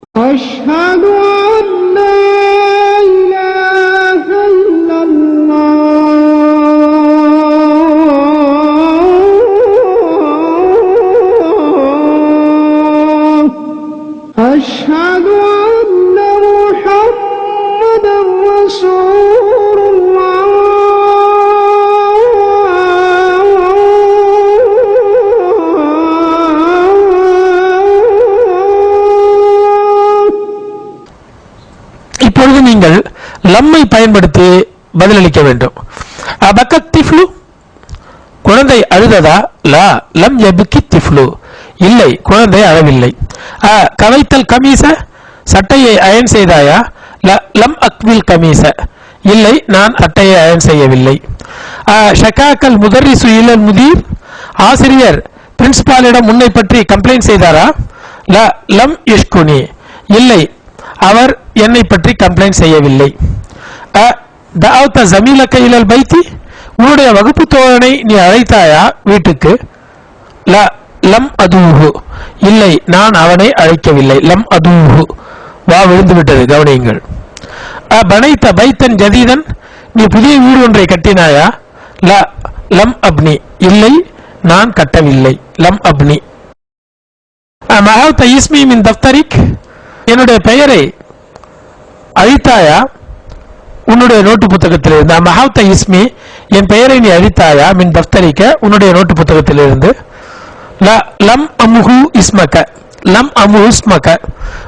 أشهد أن لا إله إلا الله أشهد أن محمدا رسول الله இப்பொழுது நீங்கள் லம்மை பயன்படுத்தி பதிலளிக்க வேண்டும். அபக்கத் திஃப்லு, குழந்தை அழுததா? லா லம் யபுக்கி திஃப்லு, இல்லை குழந்தை அழவில்லை. கவைத்தல் கமீச, சட்டையை அயன் செய்தாயா? லம் அக்வில் கமீச, இல்லை நான் சட்டையை அயன் செய்யவில்லை. ஷகாக்கல் முதர்ரிசு இலல் முதீர், ஆசிரியர் பிரின்சிபாலிடம் உன்னை பற்றி கம்ப்ளைண்ட் செய்தாரா? லம் யஷ்குனி, இல்லை அவர் என்னை பற்றி கம்ப்ளைண்ட் செய்யவில்லை. தஅவுத ஜமீலக இலல் பைத்தி, உன்னுடைய வகுப்பு தோழனை நீ அழைத்தாயா வீட்டுக்கு? லம் அதுஹு, இல்லை நான் அவனை அழைக்கவில்லை. லம் அதுஹு, வா விழுந்து விட்டது, கவனியுங்கள். பனைத்த பைத்தன் ஜதீதன், நீ புதிய வீடு ஒன்றை கட்டினாயா? லம் அப்னி, இல்லை நான் கட்டவில்லை. லம் அப்னி. மஹவுத இஸ்மி மின் தஃப்தரிக், என்னுடைய பெயரை அழித்தாயா உன்னுடைய நோட்டு புத்தகத்திலிருந்து? மஹவுத இஸ்மி, என் பெயரை நீ அழித்தாயா? மின் தஃப்தரிக்க, உன்னுடைய நோட்டு புத்தகத்திலிருந்து. லம் அமுஹு இஸ்மக, லம் அமுஹு இஸ்மக,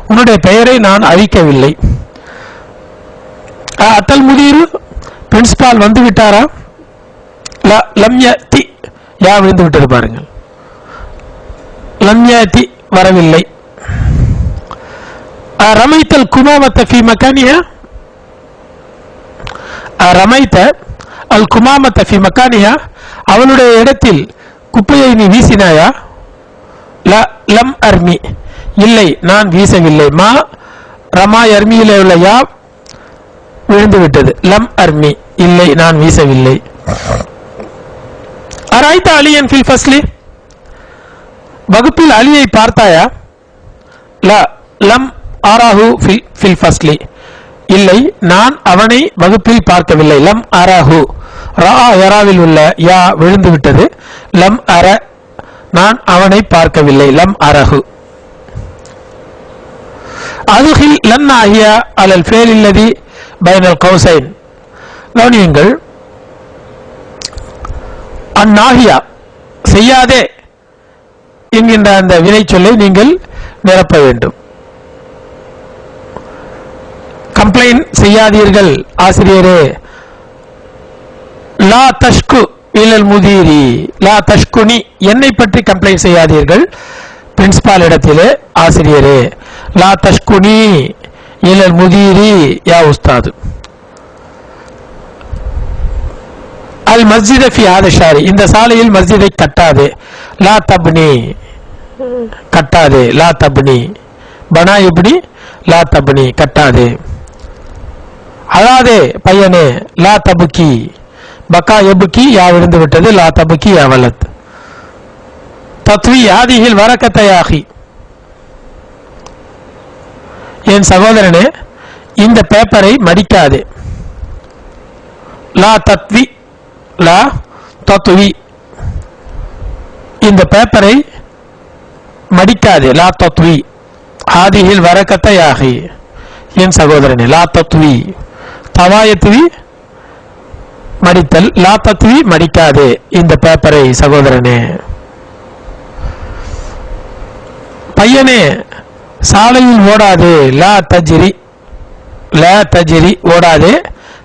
உன்னுடைய பெயரை நான் அழிக்கவில்லை. அத்தல் முதீரு, பிரின்சிபால் வந்து விட்டாரா? லம் யதி, யா விழுந்து விட்டது பாருங்கள். லம் யதி, வரவில்லை. ரமைத்தல் குமாமத்த ஃபி மக்கானிஹா, ரமைத்த அல் குமாமத்த ஃபி மக்கானிஹா, அவளுடைய இடத்தில் குப்பையை நீ வீசினாயா? லம் அர்மி, இல்லை நான் வீசவில்லை. மா ரமா அர்மியிலே உள்ள யா விழுந்து விட்டது. லம் அர்மி, இல்லை நான் வீசவில்லை. அராய்த அலியன் ஃபில் ஃபஸ்லி, வகுப்பில் அலியை பார்த்தாயா? லம் ஆராஹு ஃபில் ஃபஸ்லி, இல்லை நான் அவனை வகுப்பில் பார்க்கவில்லை. லம் அரஹு, ரா யராவில் உள்ள யா விழுந்து விட்டது. லம் அர, நான் அவனை பார்க்கவில்லை. லம் அரஹு. அதுகில் லன் ஆஹியா அலல் ஃபேல் இல்லதி பைனல் கௌசைன், கவனியுங்கள். அந்நாஹியா, செய்யாதே என்கின்ற அந்த வினை சொல்லை நீங்கள் நிரப்ப வேண்டும். கம்ப்ளைண்ட் செய்யாதீர்கள் ஆசிரியரே. லா தஷ்கு இலல் முதீரி, லா தஷ்குனி, என்னை பற்றி கம்ப்ளைண்ட் செய்யாதீர்கள் பிரின்சிபால் இடத்திலே ஆசிரியரே. லா தஷ்குனி இலல் முதீரி யா உஸ்தாது. அல் மஸ்ஜித ஃபி ஹாதா ஷாரி, இந்த சாலையில் மஸ்ஜிதை கட்டாதே. லா தப்னி, கட்டாதே. லா தப்னி, பனா இப்னி, லா தப்னி, கட்டாதே. அழாதே பையனே. லா தபுக்கி, பக்கா எபுக்கி, யா விழுந்து விட்டது. லா தபுக்கி யா வலத். தத்வி ஆதிஹில் வரக்கத்தையாகி, என் சகோதரனே இந்த பேப்பரை மடிக்காதே. லா தத்வி, லா தத்வி, இந்த பேப்பரை மடிக்காதே. லா தத்வி ஆதிஹில் வரக்கத்தையாகி, என் சகோதரனே. லா தத்வி, தவாயத்வி மடித்தல், லா தத்வி மடிக்காதே இந்த பேப்பரை சகோதரனே. பையனே சாலையில் ஓடாதே. லா தஜ்ரி, லா தஜ்ரி ஓடாதே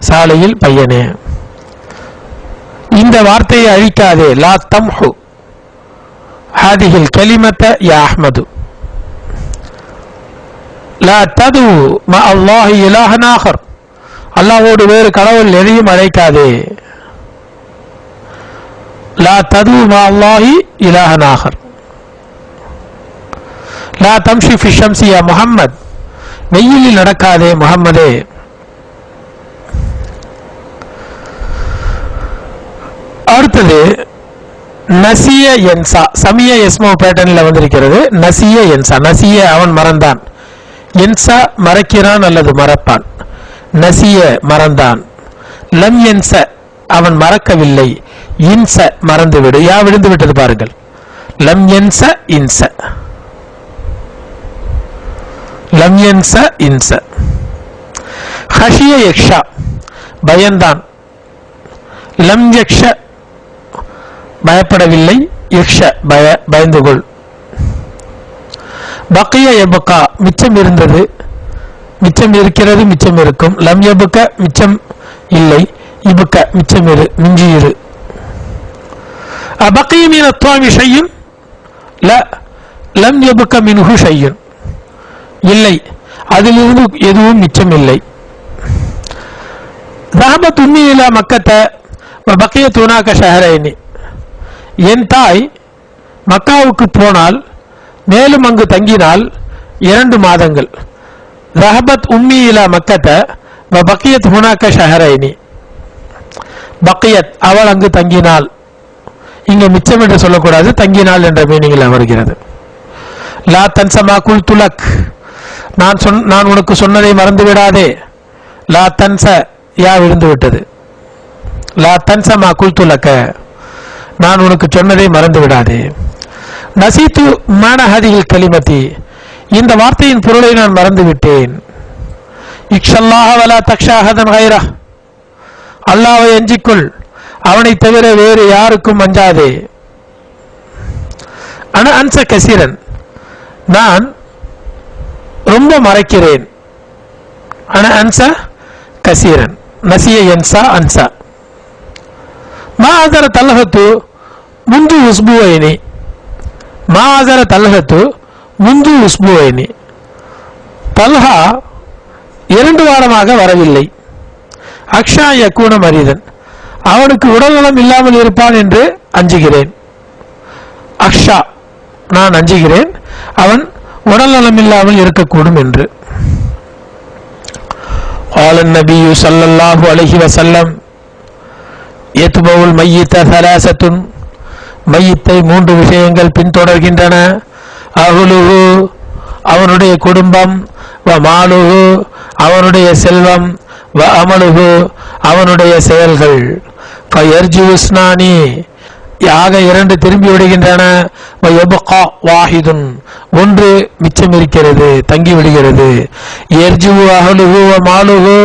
சாலையில் பையனே. இந்த வார்த்தையை அழிக்காதே. லா தம்ஹு ஹாதிஹில் கலிமத யா அஹ்மது. லா தது ம அல்லாஹி இலாஹன் ஆகர், அல்லாஹ்வோடு வேறு கடவுள் எதையும் அழைக்காதே. லா தது ம அல்லாஹி இலாஹன் ஆகர். லா தம்ஷி ஃபி ஷம்சி யா முஹம்மத், வெயிலில் நடக்காதே முஹம்மதே. அடுத்தது நசிய என்சா, சமிய எஸ்மோ பேட்டர்ன்ல வந்திருக்கிறது. நசிய என்சா, நசிய அவன் மறந்தான், என்சா மறக்கிறான் அல்லது மறப்பான். நசிய மறந்தான். லம் என்ச அவன் மறக்கவில்லை. இன்ச மறந்துவிடு. யா விழுந்து விட்டது பாருங்கள். லம் என்ச இன்ச. லம் என்ச இன்ச. ஹஷிய யக்ஷா பயந்தான். லம் யக்ஷ பயப்படவில்லை. யக்ஷ பயந்துகொள். பக்கிய யபுகா மிச்சம் இருந்தது. மிச்சம் இருக்கிறது, மிச்சம் இருக்கும். லம் யபுக மிச்சம் இல்லை. இபுக்க மிச்சம் இரு, மிஞ்சி இரு. பக்கிய மீன துவாமி ஷையுன் ல லம் யபுக மின்ஹு ஷையுன் இல்லை, அதிலிருந்து எதுவும் மிச்சம் இல்லை. ரஹபத் உம்மி இலா மக்கத்த வ பக்கியத் ஹுனாக ஷஹரைனி என் தாய் மக்காவுக்கு போனால் மேலும் அங்கு தங்கினால் 2 மாதங்கள். ரஹபத் உம்மி இலா மக்கத்த வ பக்கியத் ஹுனாக ஷஹரைனி. பக்கியத் அவள் அங்கு தங்கினாள். இங்கு மிச்சம் என்று சொல்லக்கூடாது, தங்கினாள் என்ற மீனிங்கில் வருகிறது. லா தன்சமா குல் துலக் நான் உனக்கு சொன்னதை மறந்து விடாதே. லா தன்ச யா விழுந்து விட்டது. லா தன்சமா குல் துலக்க நான் உனக்கு சொன்னதை மறந்து விடாதே. நசீத்து மானஹதில் கலிமதி இந்த வார்த்தையின் பொருளை நான் மறந்து விட்டேன். இக்ஷல்லாஹ வலா தக்ஷாஹதன் கைரா அல்லாஹ்வை அஞ்சிக்கொள், அவனை தவிர வேறு யாருக்கும் அஞ்சாதே. ஆனா அன்ச கசீரன் நான் ரொம்ப மறைக்கிறேன். ஆனா அன்ச கசீரன். நசிய என்சா அன்சா. மா ஆதர தல்லஹத்து முந்து உஸ்புவைனி. மா ஆதர தல்லஹத்து முந்து உஸ்புவைனி. தல்ஹா 2 வாரமாக வரவில்லை. அக்ஷா யக்கூன மரிதன் அவனுக்கு உடல்நலம் இல்லாமல் இருப்பான் என்று அஞ்சுகிறேன். அக்ஷா நான் அஞ்சுகிறேன் அவன் உடல்நலம் இல்லாமல் இருக்கக்கூடும் என்று. قال النبي صلى الله عليه وسلم يتبع الميت ثلاثة மையத்தை 3 விஷயங்கள் பின்தொடர்கின்றன. அஹ்லுஹு அவனுடைய குடும்பம், வ மாலுஹு அவனுடைய செல்வம், வ அமலுஹு அவனுடைய செயல்கள். ஃபயர்ஜு உஸ்னானி யாக 2 திரும்பி விடுகின்றன. வ யப்கா வாஹிதுன் ஒன்று மிச்சம் இருக்கிறது, தங்கி விடுகிறது. யர்ஜு அஹ்லுஹு வ மாலுஹு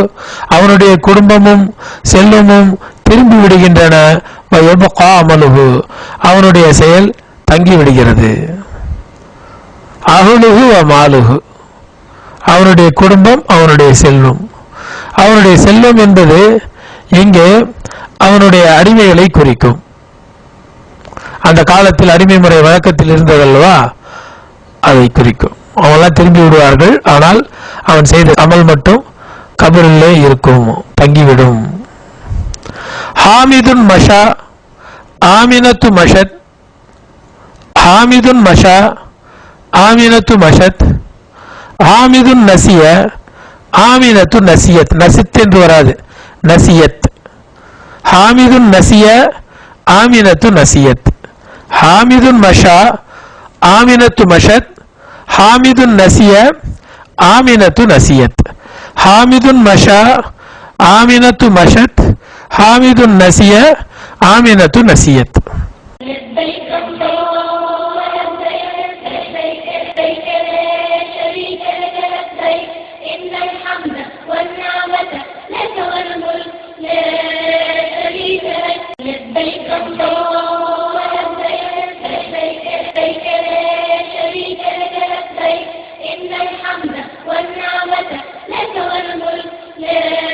அவனுடைய குடும்பமும் செல்வமும் திரும்பி விடுகின்றன. வ யப்கா அமலுஹு அவனுடைய செயல் தங்கி விடுகிறது. அஹ்லுஹு வ மாலுஹு அவனுடைய குடும்பம், அவனுடைய செல்வம். அவனுடைய செல்வம் என்பது இங்கே அவனுடைய அடிமைகளை குறிக்கும். அந்த காலத்தில் அடிமை முறை வழக்கத்தில் இருந்ததல்லவா, அதை குறிக்கும். அவெல்லாம் திரும்பி விடுவார்கள், ஆனால் அவன் செய்த அமல் மட்டும் கபரிலே இருக்கும், தங்கிவிடும். ஹாமிதுன் மஷா ஆமினத்து மஷத். ஹாமிதுன் மஷா ஆமினத்து மஷத். ஹாமிதுன் நசிய ஆமினத்து நசியத். நசித் என்று வராது, நசியத். ஹாமிதுன் நசிய ஆமினத்து நசியத். ஹாமிதுன் மஷா ஆமினத்து மஷத். ஹாமிதுன் நசிய ஆமினத்து நசியத். ஹாமிதுன் மஷா ஆமினத்து மஷத். ஹாமிதுன் நசிய ஆமினத்து நசியத். والنعمة لك والملك لا